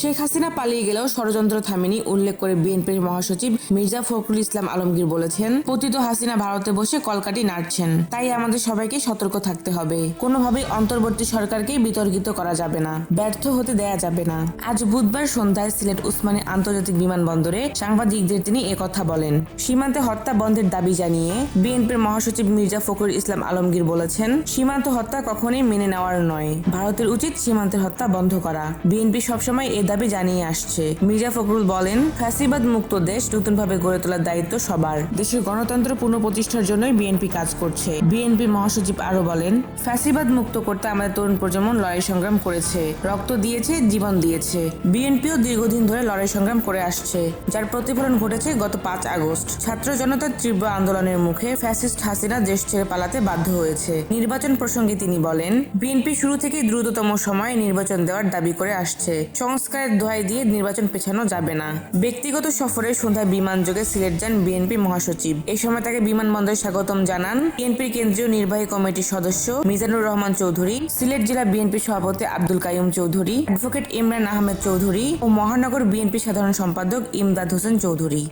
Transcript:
শেখ হাসিনা পালিয়ে গেলেও ষড়যন্ত্র থামেনি উল্লেখ করে বিএনপির মহাসচিব মির্জা ফখরুল ইসলাম আলমগীর বলেছেন, পতিত হাসিনা ভারতে বসে কলকাঠি নাড়ছেন, তাই আমাদের সবাইকে সতর্ক থাকতে হবে। কোনোভাবেই অন্তর্বর্তী সরকারকে বিতর্কিত করা যাবে না, ব্যর্থ হতে দেয়া যাবে না। আজ বুধবার সন্ধ্যায় সিলেট উসমানী আন্তর্জাতিক বিমানবন্দরে সাংবাদিকদের তিনি একথা বলেন। সীমান্তে হত্যা বন্ধের দাবি জানিয়ে বিএনপির মহাসচিব মির্জা ফখরুল ইসলাম আলমগীর বলেছেন, সীমান্ত হত্যা কখনোই মেনে নেওয়ার নয়, ভারতের উচিত সীমান্তের হত্যা বন্ধ করা। বিএনপি সবসময় এ দাবি জানিয়ে আসছে। মির্জা ফখরুল বলেন, ফ্যাসিবাদ মুক্ত দেশ নতুনভাবে গড়ে তোলার দায়িত্ব সবার। দেশের গণতন্ত্র পুনঃপ্রতিষ্ঠার জন্যই বিএনপি কাজ করছে। বিএনপি মহাসচিব আরো বলেন, ফ্যাসিবাদ মুক্ত করতে আমাদের তরুণ প্রজন্ম লড়াই সংগ্রাম করেছে, রক্ত দিয়েছে, জীবন দিয়েছে। বিএনপিও দীর্ঘদিন ধরে লড়াই সংগ্রাম করে আসছে, যার প্রতিফলন ঘটেছে গত 5 আগস্ট। ছাত্র জনতার তীব্র আন্দোলনের মুখে ফ্যাসিস্ট হাসিনা দেশ ছেড়ে পালাতে বাধ্য হয়েছে। নির্বাচন প্রসঙ্গে তিনি বলেন, বিএনপি শুরু থেকে দ্রুততম সময়ে নির্বাচন দেওয়ার দাবি করে আসছে। সংস্কারের দোহাই দিয়ে নির্বাচন পেছানো যাবে না। ব্যক্তিগত সফরে সন্ধ্যায় বিমানযোগে সিলেট যান বিএনপি মহাসচিব। এই সময় তাকে বিমানবন্দরে স্বাগতম জানান বিএনপির কেন্দ্রীয় নির্বাহী কমিটির সদস্য মিজানুর রহমান চৌধুরী, সিলেট জেলা বিএনপি সভাপতি আব্দুল কাইয়ুম চৌধুরী, অ্যাডভোকেট ইমরান আহমেদ চৌধুরী ও মহানগর বিএনপি সাধারণ সম্পাদক ইমদাদ হোসেন চৌধুরী।